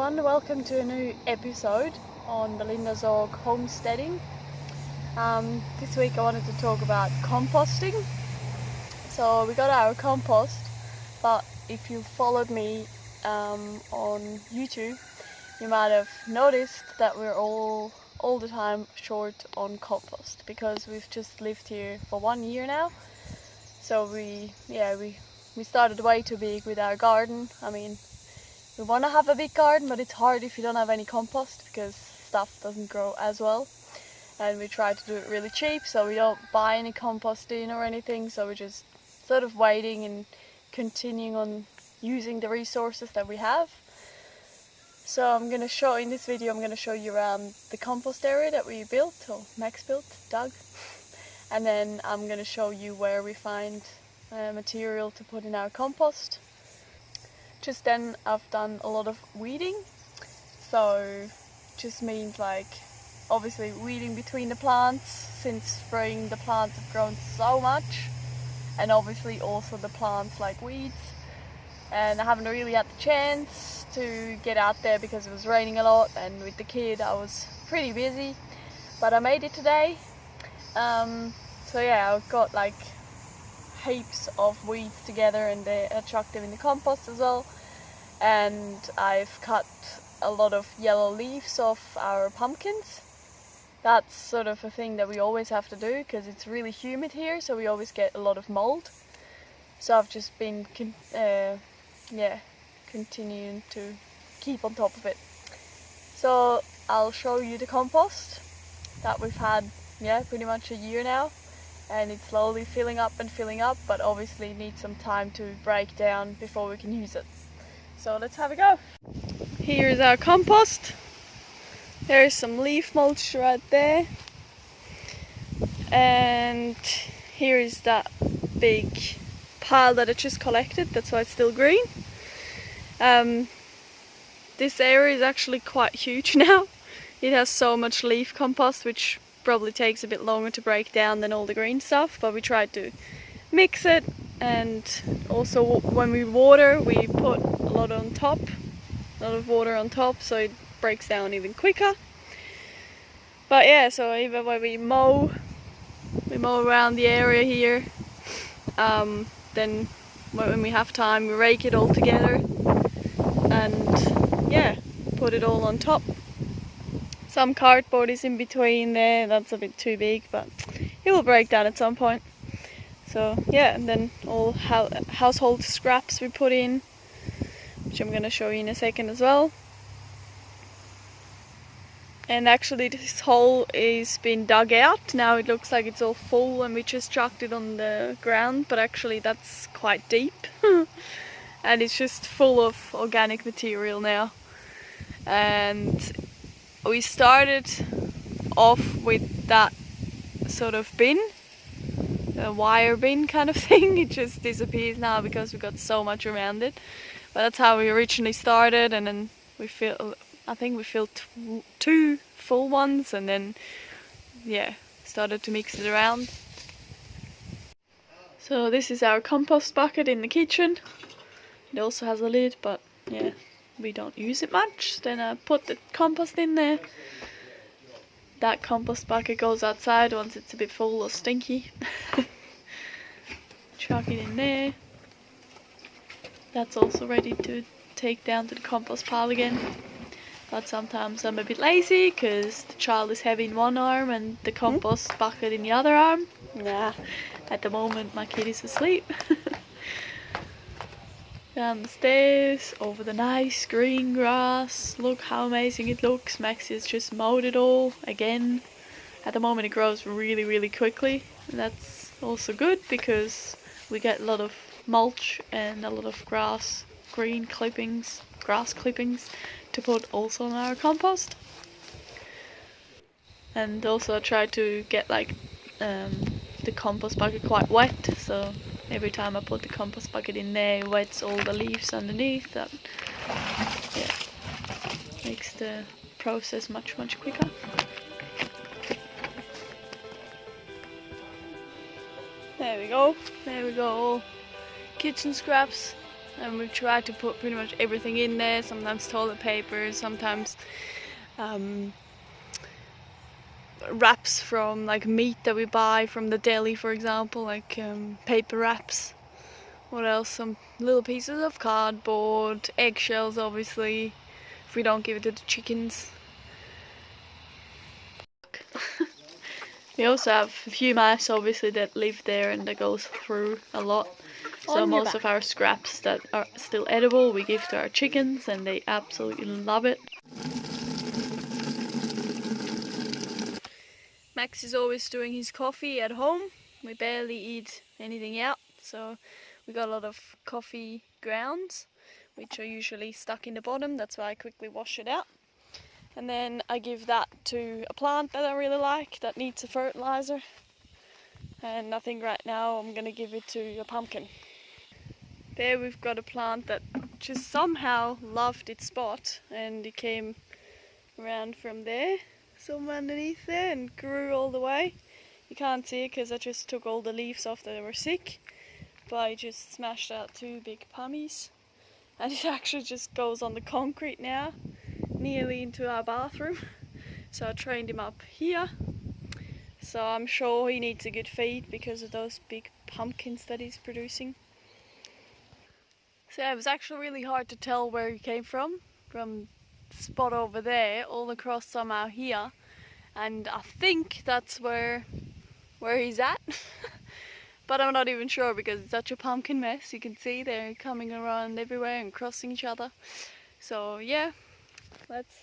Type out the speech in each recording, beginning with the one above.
everyone, welcome to a new episode on Belinda's Org Homesteading. This week I wanted to talk about composting. So we got our compost, but if you followed me on YouTube, you might have noticed that we're all the time short on compost because we've just lived here for 1 year now. So we started way too big with our garden. I mean, we want to have a big garden, but it's hard if you don't have any compost because stuff doesn't grow as well. And we try to do it really cheap, so we don't buy any compost in or anything. So we're just sort of waiting and continuing on using the resources that we have. So in this video, I'm going to show you around the compost area that we built, or Max built, Doug. And then I'm going to show you where we find material to put in our compost. Just then I've done a lot of weeding, so just means like obviously weeding between the plants, since spring the plants have grown so much, and obviously also the plants like weeds, and I haven't really had the chance to get out there because it was raining a lot, and with the kid I was pretty busy, but I made it today. So yeah, I've got like heaps of weeds together, and I chucked them in the compost as well. And I've cut a lot of yellow leaves off our pumpkins. That's sort of a thing that we always have to do because it's really humid here, so we always get a lot of mold. So I've just been continuing to keep on top of it. So I'll show you the compost that we've had pretty much a year now. And it's slowly filling up, but obviously needs some time to break down before we can use it. So let's have a go. Here's our compost. There's some leaf mulch right there. And here is that big pile that I just collected, that's why it's still green. This area is actually quite huge now. It has so much leaf compost, which probably takes a bit longer to break down than all the green stuff, but we tried to mix it, and also when we water we put a lot of water on top, so it breaks down even quicker. But yeah, so even when we mow around the area here, then when we have time we rake it all together and put it all on top. Some cardboard is in between there, that's a bit too big, but it will break down at some point. So yeah, and then all household scraps we put in, which I'm going to show you in a second as well. And actually this hole is been dug out, now it looks like it's all full and we just chucked it on the ground, but actually that's quite deep. And it's just full of organic material now. And we started off with that sort of bin, a wire bin kind of thing. It just disappears now because we got so much around it. But that's how we originally started, and then I think we filled 2 full ones, and then started to mix it around. So this is our compost bucket in the kitchen. It also has a lid, but yeah, we don't use it much. Then I put the compost in there. That compost bucket goes outside once it's a bit full or stinky. Chuck it in there. That's also ready to take down to the compost pile again. But sometimes I'm a bit lazy because the child is heavy in one arm and the compost bucket in the other arm. Nah, at the moment my kid is asleep. Down the stairs, over the nice green grass. Look how amazing it looks. Maxi has just mowed it all again. At the moment it grows really, really quickly. And that's also good because we get a lot of mulch and a lot of grass clippings to put also on our compost. And also I try to get like the compost bucket quite wet, so every time I put the compost bucket in there, it wets all the leaves underneath. That makes the process much quicker. There we go, all kitchen scraps and we've tried to put pretty much everything in there. Sometimes toilet paper, sometimes wraps from like meat that we buy from the deli, for example, like paper wraps. What else? Some little pieces of cardboard, eggshells obviously, if we don't give it to the chickens. We also have a few mice obviously that live there and that goes through a lot. So most of our scraps that are still edible we give to our chickens and they absolutely love it. Max is always doing his coffee at home. We barely eat anything out, so we got a lot of coffee grounds which are usually stuck in the bottom. That's why I quickly wash it out. And then I give that to a plant that I really like that needs a fertilizer. And I think right now I'm gonna give it to a pumpkin. There we've got a plant that just somehow loved its spot and it came around from there, somewhere underneath there, and grew all the way. You can't see it because I just took all the leaves off that were sick, but I just smashed out 2 big pummies and it actually just goes on the concrete now, nearly into our bathroom. So I trained him up here, so I'm sure he needs a good feed because of those big pumpkins that he's producing. So yeah, it was actually really hard to tell where he came from the spot over there all across somehow here, and I think that's where he's at. But I'm not even sure because it's such a pumpkin mess. You can see they're coming around everywhere and crossing each other. So yeah, let's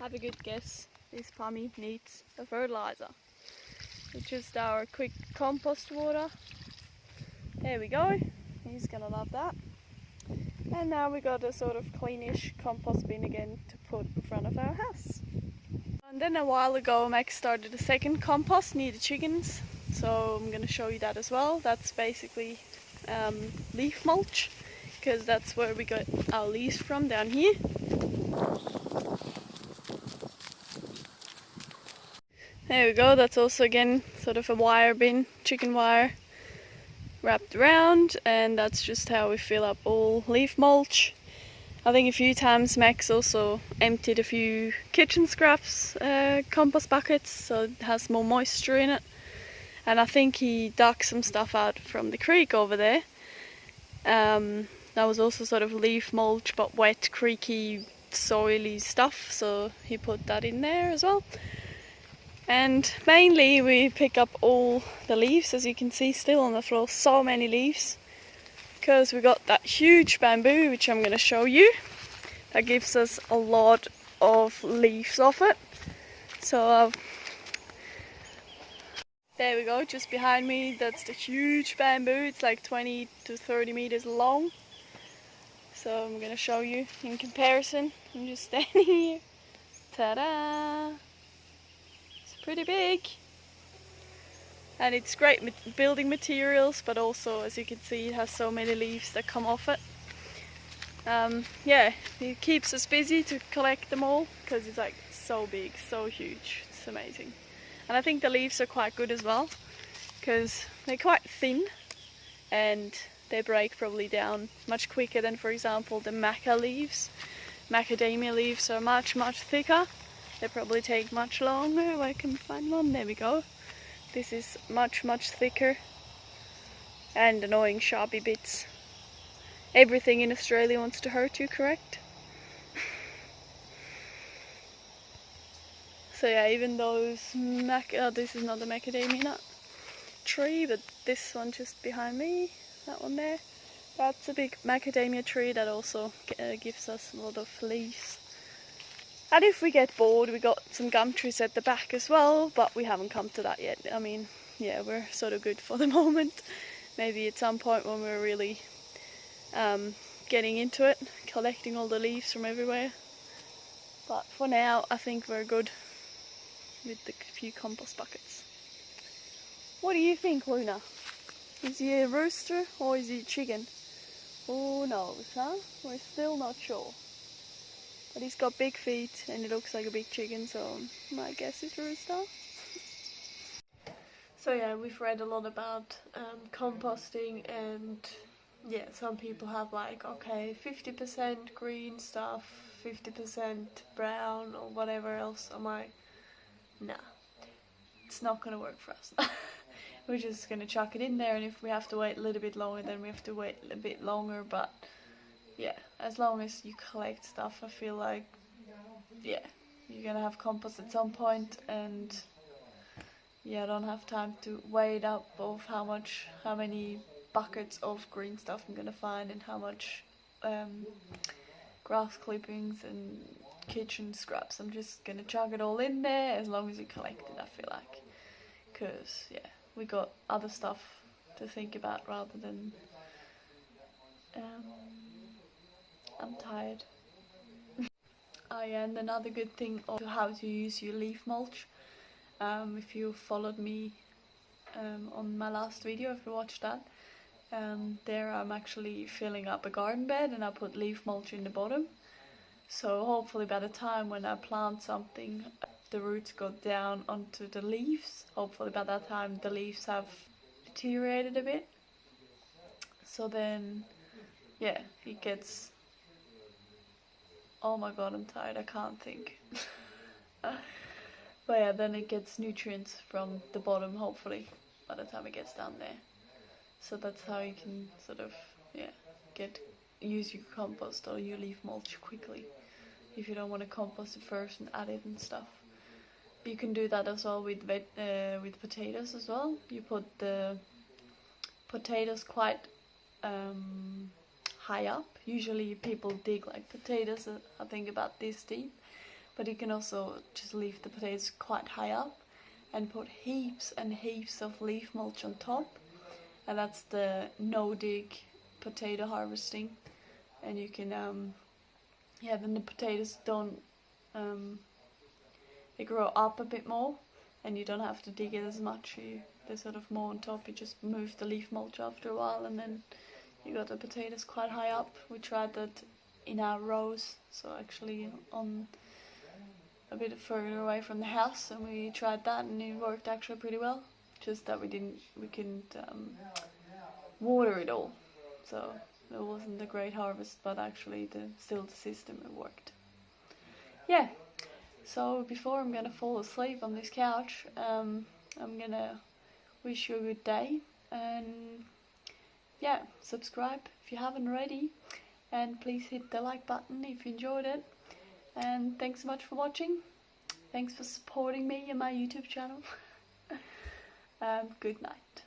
have a good guess. This pummy needs a fertilizer. It's just our quick compost water. There we go. He's gonna love that. And now we got a sort of cleanish compost bin again to put in front of our house. And then a while ago Max started a second compost near the chickens. So I'm going to show you that as well. That's basically leaf mulch, because that's where we got our leaves from, down here. There we go, that's also again sort of a wire bin, chicken wire wrapped around, and that's just how we fill up all leaf mulch. I think a few times Max also emptied a few kitchen scraps compost buckets so it has more moisture in it. And I think he dug some stuff out from the creek over there. That was also sort of leaf mulch, but wet, creaky, soily stuff, so he put that in there as well. And mainly we pick up all the leaves, as you can see still on the floor, so many leaves, because we got that huge bamboo, which I'm going to show you, that gives us a lot of leaves off it. So there we go, just behind me, that's the huge bamboo. It's like 20 to 30 meters long. So I'm gonna show you in comparison. I'm just standing here. Ta-da! It's pretty big. And it's great building materials, but also, as you can see, it has so many leaves that come off it. Yeah, it keeps us busy to collect them all, because it's like so big, so huge. It's amazing. And I think the leaves are quite good as well, because they're quite thin and they break probably down much quicker than, for example, the maca leaves. Macadamia leaves are much thicker. They probably take much longer. If I can find one, there we go. This is much thicker, and annoying sharpy bits. Everything in Australia wants to hurt you, correct? So yeah, even those this is not a macadamia nut tree, but this one just behind me, that one there, that's a big macadamia tree that also gives us a lot of leaves. And if we get bored, we got some gum trees at the back as well, but we haven't come to that yet. I mean, yeah, we're sort of good for the moment. Maybe at some point when we're really getting into it, collecting all the leaves from everywhere. But for now, I think we're good with the few compost buckets. What do you think, Luna? Is he a rooster or is he a chicken? Who knows, huh? We're still not sure. But he's got big feet and he looks like a big chicken, so my guess is rooster. So yeah, we've read a lot about composting and yeah, some people have like, okay, 50% green stuff, 50% brown or whatever else. I'm like, nah, it's not gonna work for us. We're just gonna chuck it in there, and if we have to wait a little bit longer, then we have to wait a bit longer. But yeah, as long as you collect stuff, I feel like, yeah, you're gonna have compost at some point, and yeah, I don't have time to weigh it up of how many buckets of green stuff I'm gonna find, and how much grass clippings and kitchen scraps. I'm just gonna chuck it all in there as long as you collect it, I feel like. Because, yeah, we got other stuff to think about rather than... I'm tired. Oh yeah, and another good thing of how to use your leaf mulch. If you followed me on my last video, if you watched that, there I'm actually filling up a garden bed and I put leaf mulch in the bottom. So hopefully by the time when I plant something, the roots go down onto the leaves. Hopefully by that time the leaves have deteriorated a bit. So then, yeah, it gets... Oh my god, I'm tired, I can't think. But yeah, then it gets nutrients from the bottom, hopefully, by the time it gets down there. So that's how you can sort of, yeah, use your compost or your leaf mulch quickly. If you don't want to compost it first and add it and stuff. You can do that as well with potatoes as well. You put the potatoes quite high up. Usually people dig like potatoes, I think about this deep. But you can also just leave the potatoes quite high up and put heaps and heaps of leaf mulch on top. And that's the no-dig potato harvesting. And you can, yeah, then the potatoes don't, they grow up a bit more and you don't have to dig it as much. They're sort of more on top. You just move the leaf mulch after a while and then you got the potatoes quite high up. We tried that in our rows, so actually on a bit further away from the house, and we tried that and it worked actually pretty well. Just that we couldn't water it all, so it wasn't a great harvest, but actually still the system, it worked. Yeah, so before I'm gonna fall asleep on this couch, I'm gonna wish you a good day, and yeah, subscribe if you haven't already, and please hit the like button if you enjoyed it. And thanks so much for watching. Thanks for supporting me and my YouTube channel. Good night.